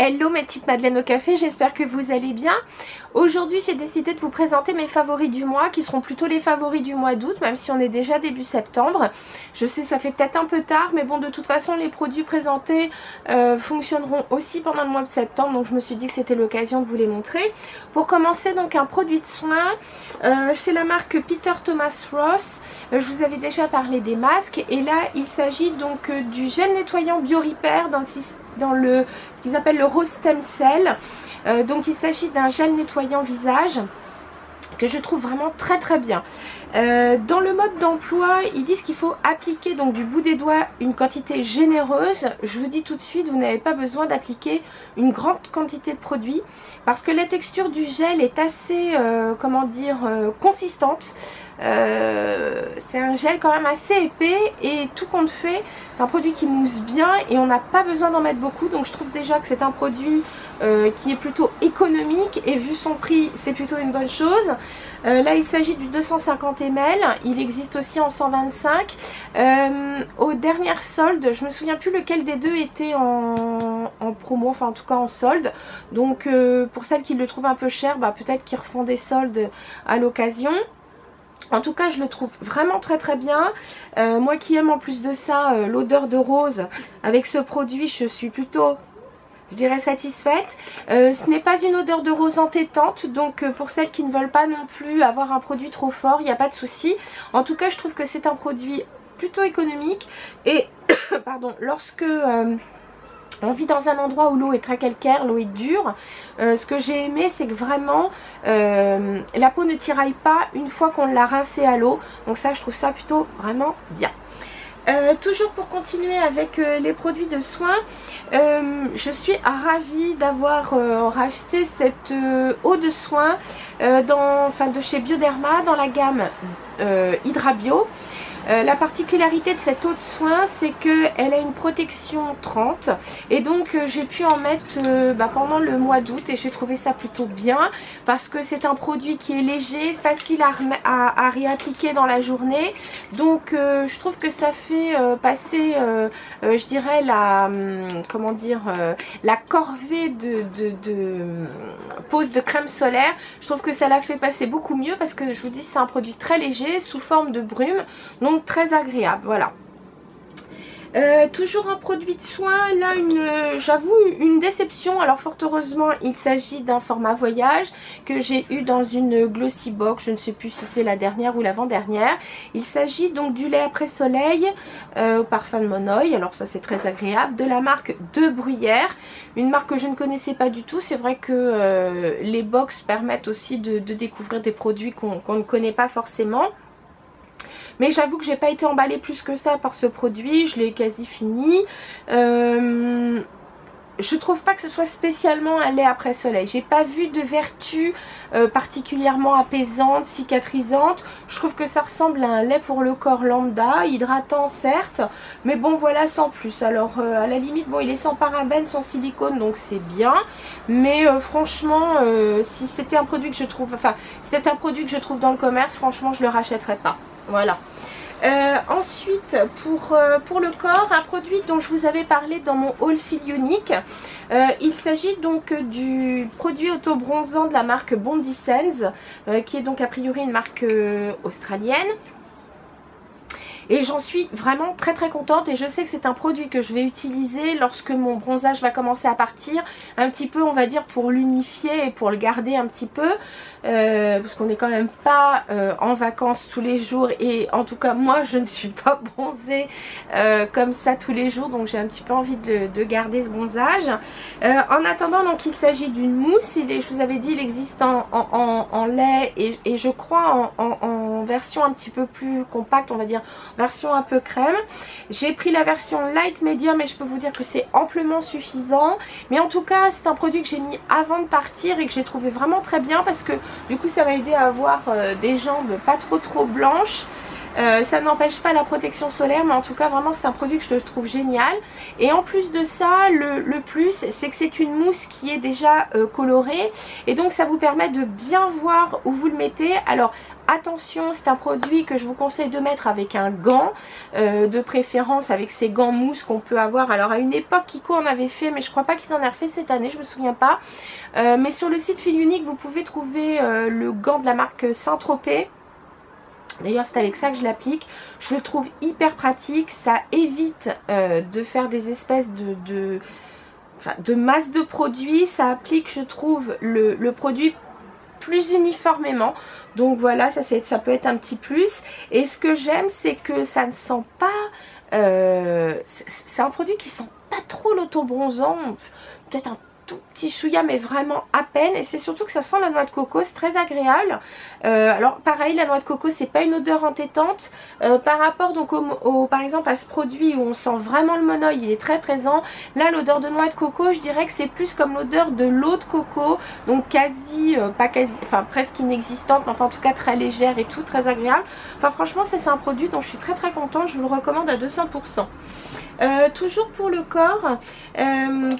Hello mes petites madeleines au café, j'espère que vous allez bien. Aujourd'hui j'ai décidé de vous présenter mes favoris du mois qui seront plutôt les favoris du mois d'août, même si on est déjà début septembre. Je sais ça fait peut-être un peu tard, mais bon, de toute façon les produits présentés fonctionneront aussi pendant le mois de septembre, donc je me suis dit que c'était l'occasion de vous les montrer. Pour commencer, donc un produit de soin, c'est la marque Peter Thomas Roth. Je vous avais déjà parlé des masques et là il s'agit donc du gel nettoyant BioRepair dans ce qu'ils appellent le Rose Stem Cell. Donc il s'agit d'un gel nettoyant visage que je trouve vraiment très très bien. Dans le mode d'emploi, ils disent qu'il faut appliquer donc du bout des doigts une quantité généreuse. Je vous dis tout de suite, vous n'avez pas besoin d'appliquer une grande quantité de produit parce que la texture du gel est assez, consistante. C'est un gel quand même assez épais et tout compte fait, c'est un produit qui mousse bien et on n'a pas besoin d'en mettre beaucoup, donc je trouve déjà que c'est un produit qui est plutôt économique et vu son prix c'est plutôt une bonne chose. Là il s'agit du 250 ml, il existe aussi en 125. Aux dernières soldes, je me souviens plus lequel des deux était en promo, enfin en tout cas en solde, donc pour celles qui le trouvent un peu cher, peut-être qu'ils refont des soldes à l'occasion. En tout cas je le trouve vraiment très très bien. Moi qui aime en plus de ça l'odeur de rose, avec ce produit je suis plutôt, je dirais, satisfaite. Ce n'est pas une odeur de rose entêtante, donc pour celles qui ne veulent pas non plus avoir un produit trop fort, il n'y a pas de souci. En tout cas je trouve que c'est un produit plutôt économique et pardon, lorsque on vit dans un endroit où l'eau est très calcaire, l'eau est dure. Ce que j'ai aimé, c'est que vraiment la peau ne tiraille pas une fois qu'on l'a rincée à l'eau. Donc ça, je trouve ça plutôt vraiment bien. Toujours pour continuer avec les produits de soins, je suis ravie d'avoir racheté cette eau de soin de chez Bioderma dans la gamme Hydra Bio. La particularité de cette eau de soin, c'est qu'elle a une protection 30 et donc j'ai pu en mettre pendant le mois d'août et j'ai trouvé ça plutôt bien parce que c'est un produit qui est léger, facile à réappliquer dans la journée, donc je trouve que ça fait passer je dirais la la corvée de pose de crème solaire. Je trouve que ça la fait passer beaucoup mieux parce que je vous dis c'est un produit très léger sous forme de brume, donc très agréable, voilà. Toujours un produit de soin, là j'avoue une déception. Alors fort heureusement il s'agit d'un format voyage que j'ai eu dans une glossy box, je ne sais plus si c'est la dernière ou l'avant-dernière. Il s'agit donc du lait après soleil au parfum de Monoï, alors ça c'est très agréable, de la marque De Bruyère, une marque que je ne connaissais pas du tout. C'est vrai que les box permettent aussi de découvrir des produits qu'on ne connaît pas forcément. Mais j'avoue que j'ai pas été emballée plus que ça par ce produit, je l'ai quasi fini. Je trouve pas que ce soit spécialement un lait après soleil. J'ai pas vu de vertu particulièrement apaisante, cicatrisante. Je trouve que ça ressemble à un lait pour le corps lambda, hydratant certes, mais bon voilà, sans plus. Alors à la limite, bon, il est sans parabènes, sans silicone, donc c'est bien. Mais franchement, si c'était un produit que je trouve, si c'était un produit que je trouve dans le commerce, franchement je le rachèterais pas. Voilà. Ensuite pour le corps, un produit dont je vous avais parlé dans mon haul fil unique, il s'agit donc du produit auto-bronzant de la marque Bondi Sands, qui est donc a priori une marque australienne. Et j'en suis vraiment très très contente et je sais que c'est un produit que je vais utiliser lorsque mon bronzage va commencer à partir, un petit peu on va dire pour l'unifier et pour le garder un petit peu, parce qu'on n'est quand même pas en vacances tous les jours et en tout cas moi je ne suis pas bronzée comme ça tous les jours, donc j'ai un petit peu envie de garder ce bronzage. En attendant, donc il s'agit d'une mousse, je vous avais dit il existe en lait et je crois en version un petit peu plus compacte, on va dire version un peu crème. J'ai pris la version light medium et je peux vous dire que c'est amplement suffisant, mais en tout cas c'est un produit que j'ai mis avant de partir et que j'ai trouvé vraiment très bien parce que du coup ça m'a aidé à avoir des jambes pas trop blanches. Ça n'empêche pas la protection solaire, mais en tout cas vraiment c'est un produit que je trouve génial. Et en plus de ça, le plus c'est que c'est une mousse qui est déjà colorée, et donc ça vous permet de bien voir où vous le mettez. Alors attention, c'est un produit que je vous conseille de mettre avec un gant, de préférence avec ces gants mousse qu'on peut avoir. Alors à une époque Kiko en avait fait, mais je crois pas qu'ils en aient refait cette année, je me souviens pas. Mais sur le site Fil Unique vous pouvez trouver le gant de la marque Saint-Tropez. D'ailleurs c'est avec ça que je l'applique. Je le trouve hyper pratique, ça évite de faire des espèces de masse de produits. Ça applique, je trouve, le produit plus uniformément. Donc voilà, ça peut être un petit plus. Et ce que j'aime, c'est que ça ne sent pas... c'est un produit qui sent pas trop l'autobronzant. Peut-être un tout petit chouïa, mais vraiment à peine. Et c'est surtout que ça sent la noix de coco, c'est très agréable. Alors pareil, la noix de coco, c'est pas une odeur entêtante. Par rapport donc par exemple à ce produit où on sent vraiment le monoï, il est très présent. Là, l'odeur de noix de coco, je dirais que c'est plus comme l'odeur de l'eau de coco, donc quasi, pas quasi, enfin presque inexistante, mais enfin en tout cas très légère et tout, très agréable. Enfin franchement, c'est un produit dont je suis très contente, je vous le recommande à 200%. Toujours pour le corps,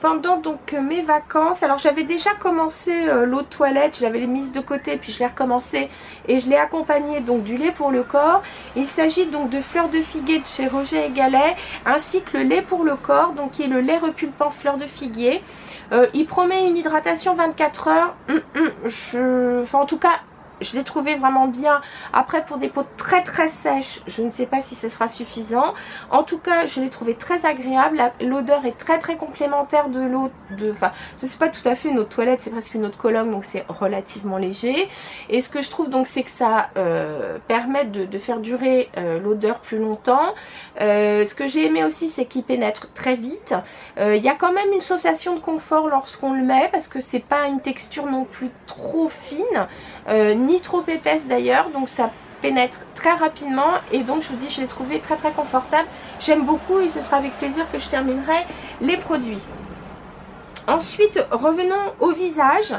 pendant donc mes vacances, alors j'avais déjà commencé l'eau de toilette, je l'avais mise de côté puis je l'ai recommencé et je l'ai accompagné donc du lait pour le corps. Il s'agit donc de fleurs de figuier de chez Roger et Gallet, ainsi que le lait pour le corps, donc qui est le lait repulpant fleurs de figuier. Il promet une hydratation 24 heures, enfin en tout cas je l'ai trouvé vraiment bien. Après pour des peaux très sèches, je ne sais pas si ce sera suffisant. En tout cas je l'ai trouvé très agréable. L'odeur est très complémentaire de l'eau enfin ce n'est pas tout à fait une eau de toilette, c'est presque une eau de Cologne, donc c'est relativement léger. Et ce que je trouve donc c'est que ça permet de faire durer l'odeur plus longtemps. Ce que j'ai aimé aussi c'est qu'il pénètre très vite. Il y a quand même une sensation de confort lorsqu'on le met, parce que c'est pas une texture non plus trop fine, ni trop épaisse d'ailleurs, donc ça pénètre très rapidement. Et donc je vous dis, je l'ai trouvé très confortable, j'aime beaucoup, et ce sera avec plaisir que je terminerai les produits. Ensuite, revenons au visage.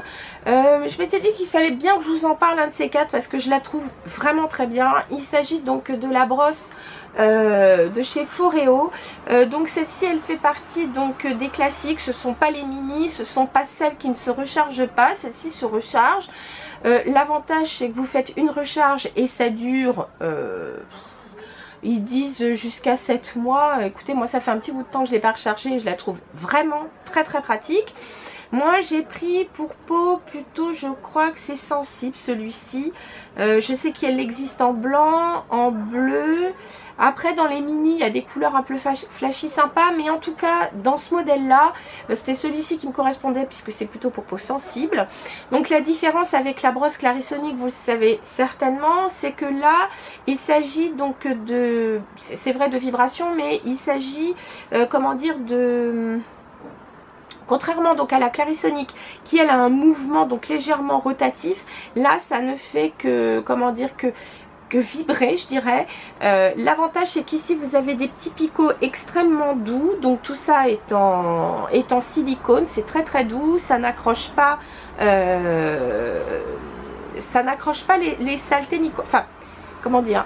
Je m'étais dit qu'il fallait bien que je vous en parle un de ces quatre, parce que je la trouve vraiment très bien. Il s'agit donc de la brosse de chez Foreo. Donc celle-ci, elle fait partie donc des classiques. Ce ne sont pas les mini, ce ne sont pas celles qui ne se rechargent pas. Celle-ci se recharge. L'avantage, c'est que vous faites une recharge et ça dure... ils disent jusqu'à 7 mois. Écoutez, moi ça fait un petit bout de temps que je ne l'ai pas rechargée et je la trouve vraiment très pratique. Moi j'ai pris pour peau plutôt, je crois que c'est sensible celui-ci. Je sais qu'il existe en blanc, en bleu. Après dans les mini il y a des couleurs un peu flashy sympas, mais en tout cas dans ce modèle là c'était celui-ci qui me correspondait, puisque c'est plutôt pour peau sensible. Donc la différence avec la brosse Clarisonic, vous le savez certainement, c'est que là il s'agit donc de, c'est vrai, de vibration, mais il s'agit comment dire, de... Contrairement donc à la Clarisonic qui elle a un mouvement donc légèrement rotatif, là ça ne fait que, comment dire, que vibrer, je dirais. L'avantage c'est qu'ici vous avez des petits picots extrêmement doux, donc tout ça est en silicone, c'est très doux, ça n'accroche pas les saletés ni, enfin comment dire,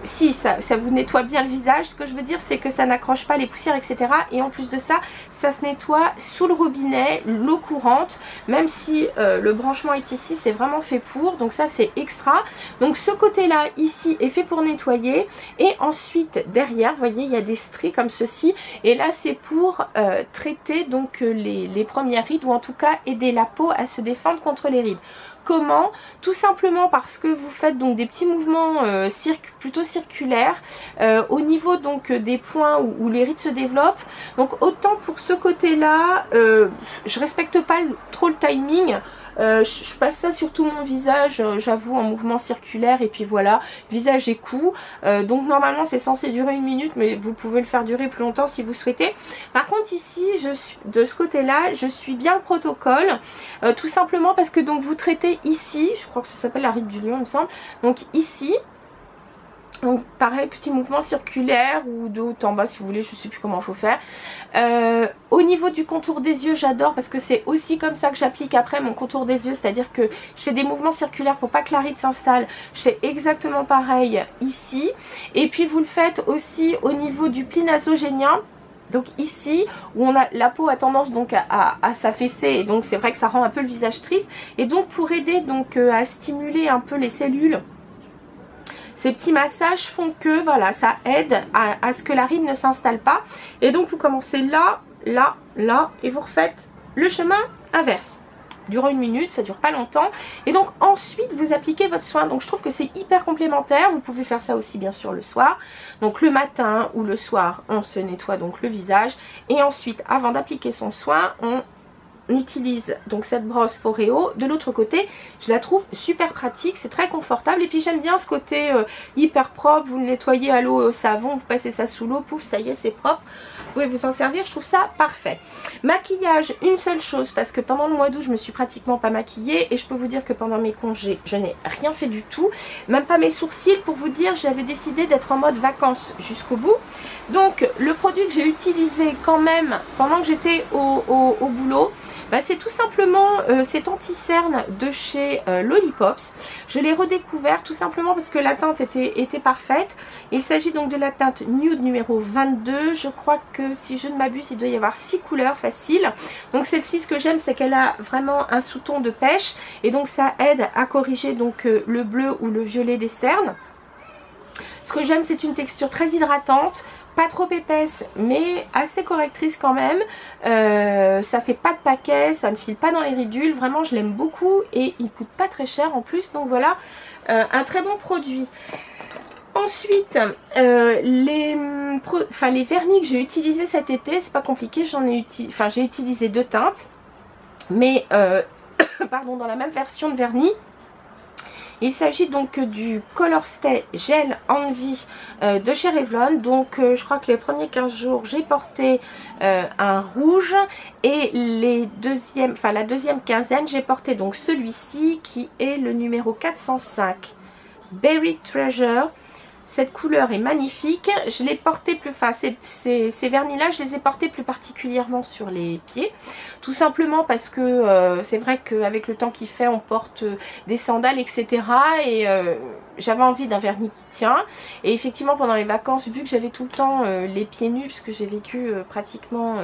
si ça vous nettoie bien le visage. Ce que je veux dire c'est que ça n'accroche pas les poussières, etc. Et en plus de ça, ça se nettoie sous le robinet, l'eau courante, même si le branchement est ici, c'est vraiment fait pour, donc ça c'est extra. Donc ce côté là ici est fait pour nettoyer, et ensuite derrière vous voyez il y a des stries comme ceci, et là c'est pour traiter donc les premières rides, ou en tout cas aider la peau à se défendre contre les rides. Comment? Tout simplement parce que vous faites donc des petits mouvements plutôt circulaires au niveau donc des points où les rides se développent. Donc autant pour ce côté là, je respecte pas trop le timing. Je passe ça sur tout mon visage, j'avoue, en mouvement circulaire, et puis voilà, visage et cou. Donc normalement c'est censé durer 1 minute, mais vous pouvez le faire durer plus longtemps si vous souhaitez. Par contre ici, de ce côté là, je suis bien le protocole, tout simplement parce que donc vous traitez ici, je crois que ça s'appelle la ride du lion il me semble, donc ici. Donc pareil, petit mouvement circulaire, ou de haut en bas si vous voulez, je ne sais plus comment il faut faire. Au niveau du contour des yeux, j'adore parce que c'est aussi comme ça que j'applique après mon contour des yeux, c'est-à-dire que je fais des mouvements circulaires pour pas que la ride s'installe. Je fais exactement pareil ici. Et puis vous le faites aussi au niveau du pli nasogénien. Donc ici où on a la peau a tendance donc à s'affaisser, et donc c'est vrai que ça rend un peu le visage triste. Et donc pour aider donc à stimuler un peu les cellules, ces petits massages font que voilà, ça aide à ce que la ride ne s'installe pas. Et donc vous commencez là, là, là, et vous refaites le chemin inverse. Durant 1 minute, ça dure pas longtemps. Et donc ensuite vous appliquez votre soin. Donc je trouve que c'est hyper complémentaire. Vous pouvez faire ça aussi bien sûr le soir. Donc le matin ou le soir, on se nettoie donc le visage. Et ensuite, avant d'appliquer son soin, on utilise donc cette brosse Foreo. De l'autre côté, je la trouve super pratique, c'est très confortable. Et puis j'aime bien ce côté hyper propre. Vous le nettoyez à l'eau et au savon, vous passez ça sous l'eau, pouf, ça y est, c'est propre. Vous pouvez vous en servir, je trouve ça parfait. Maquillage, une seule chose, parce que pendant le mois d'août, je me suis pratiquement pas maquillée. Et je peux vous dire que pendant mes congés, je n'ai rien fait du tout. Même pas mes sourcils, pour vous dire, j'avais décidé d'être en mode vacances jusqu'au bout. Donc le produit que j'ai utilisé quand même pendant que j'étais au boulot, bah, c'est tout simplement cet anti-cerne de chez Lollipops. Je l'ai redécouvert tout simplement parce que la teinte était parfaite. Il s'agit donc de la teinte Nude numéro 22. Je crois que si je ne m'abuse, il doit y avoir 6 couleurs faciles. Donc celle-ci, ce que j'aime, c'est qu'elle a vraiment un sous-ton de pêche. Et donc ça aide à corriger donc le bleu ou le violet des cernes. Ce que j'aime, c'est une texture très hydratante. Pas trop épaisse mais assez correctrice quand même. Ça fait pas de paquet, ça ne file pas dans les ridules. Vraiment je l'aime beaucoup et il coûte pas très cher en plus. Donc voilà, un très bon produit. Ensuite, les vernis que j'ai utilisés cet été, c'est pas compliqué. J'ai utilisé 2 teintes. Mais pardon, dans la même version de vernis. Il s'agit donc du Color Stay Gel Envy de chez Revlon. Donc je crois que les premiers 15 jours j'ai porté un rouge et la deuxième quinzaine j'ai porté donc celui-ci qui est le numéro 405 Berry Treasure. Cette couleur est magnifique. Je l'ai porté plus, ces vernis là je les ai portés plus particulièrement sur les pieds. Tout simplement parce que c'est vrai qu'avec le temps qu'il fait on porte des sandales etc. Et j'avais envie d'un vernis qui tient. Et effectivement pendant les vacances, vu que j'avais tout le temps les pieds nus, puisque j'ai vécu pratiquement...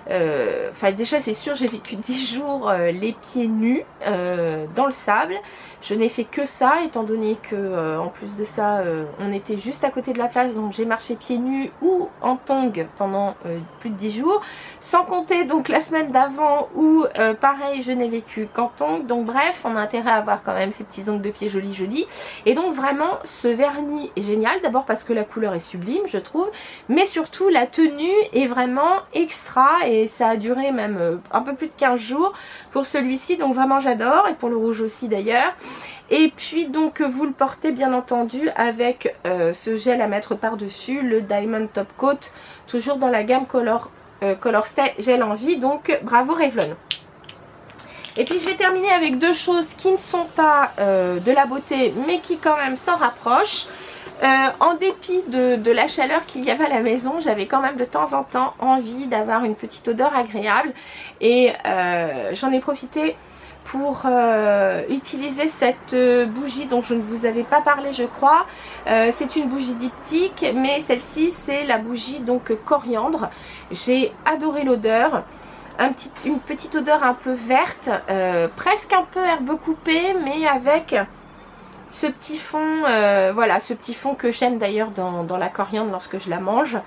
déjà c'est sûr, j'ai vécu 10 jours les pieds nus dans le sable. Je n'ai fait que ça, étant donné que en plus de ça on était juste à côté de la plage, donc j'ai marché pieds nus ou en tongs pendant plus de 10 jours, sans compter donc la semaine d'avant où pareil je n'ai vécu qu'en tongs. Donc bref, on a intérêt à avoir quand même ces petits ongles de pied jolis jolis. Et donc vraiment ce vernis est génial, d'abord parce que la couleur est sublime je trouve, mais surtout la tenue est vraiment extra. Et ça a duré même un peu plus de 15 jours pour celui-ci, donc vraiment j'adore, et pour le rouge aussi d'ailleurs. Et puis donc vous le portez bien entendu avec ce gel à mettre par dessus, le Diamond Top Coat, toujours dans la gamme Color Stay Gel Envy. Donc bravo Revlon. Et puis je vais terminer avec 2 choses qui ne sont pas de la beauté mais qui quand même s'en rapprochent. En dépit de la chaleur qu'il y avait à la maison, j'avais quand même de temps en temps envie d'avoir une petite odeur agréable. Et j'en ai profité pour utiliser cette bougie dont je ne vous avais pas parlé je crois. C'est une bougie diptyque, mais celle-ci c'est la bougie donc coriandre. J'ai adoré l'odeur. Une petite odeur un peu verte, presque un peu herbe coupée, mais avec ce petit fond, voilà, ce petit fond que j'aime d'ailleurs dans la coriandre lorsque je la mange.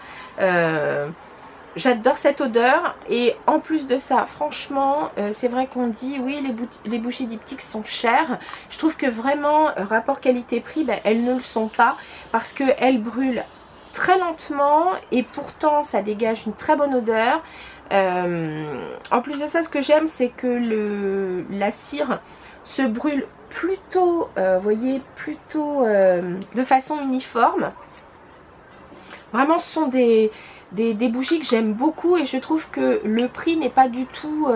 J'adore cette odeur. Et en plus de ça, franchement, c'est vrai qu'on dit oui, les bougies diptyques sont chères. Je trouve que vraiment, rapport qualité-prix, ben, elles ne le sont pas, parce qu'elles brûlent très lentement et pourtant ça dégage une très bonne odeur. En plus de ça, ce que j'aime, c'est que la cire se brûle plutôt, voyez, plutôt de façon uniforme. Vraiment, ce sont des des bougies que j'aime beaucoup et je trouve que le prix n'est pas du tout,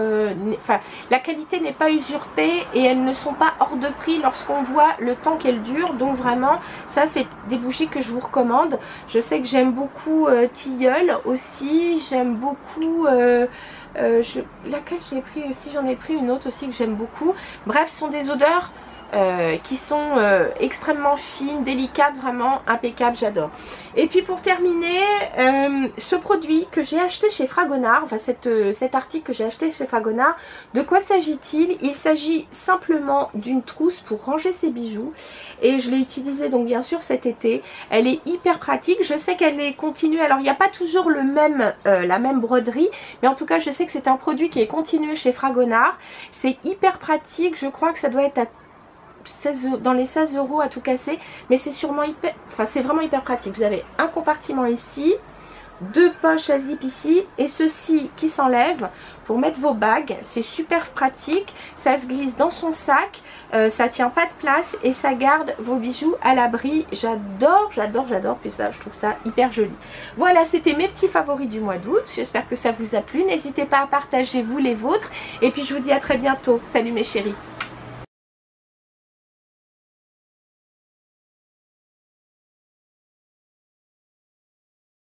enfin la qualité n'est pas usurpée et elles ne sont pas hors de prix lorsqu'on voit le temps qu'elles durent. Donc vraiment ça c'est des bougies que je vous recommande. Je sais que j'aime beaucoup Tilleul aussi, j'aime beaucoup laquelle j'ai pris aussi, j'en ai pris une autre aussi que j'aime beaucoup. Bref, ce sont des odeurs qui sont extrêmement fines, délicates, vraiment impeccables, j'adore. Et puis pour terminer, ce produit que j'ai acheté chez Fragonard, enfin cet article que j'ai acheté chez Fragonard, de quoi s'agit-il? Il s'agit simplement d'une trousse pour ranger ses bijoux et je l'ai utilisée donc bien sûr cet été. Elle est hyper pratique, je sais qu'elle est continue, alors il n'y a pas toujours le même, la même broderie, mais en tout cas je sais que c'est un produit qui est continué chez Fragonard. C'est hyper pratique, je crois que ça doit être à 16, dans les 16 € à tout casser, mais c'est sûrement hyper, enfin c'est vraiment hyper pratique. Vous avez un compartiment ici, deux poches à zip ici et ceci qui s'enlève pour mettre vos bagues. C'est super pratique, ça se glisse dans son sac, ça tient pas de place et ça garde vos bijoux à l'abri. J'adore, j'adore, j'adore, puis ça je trouve ça hyper joli. Voilà, c'était mes petits favoris du mois d'août, j'espère que ça vous a plu. N'hésitez pas à partager vous les vôtres et puis je vous dis à très bientôt. Salut mes chéris.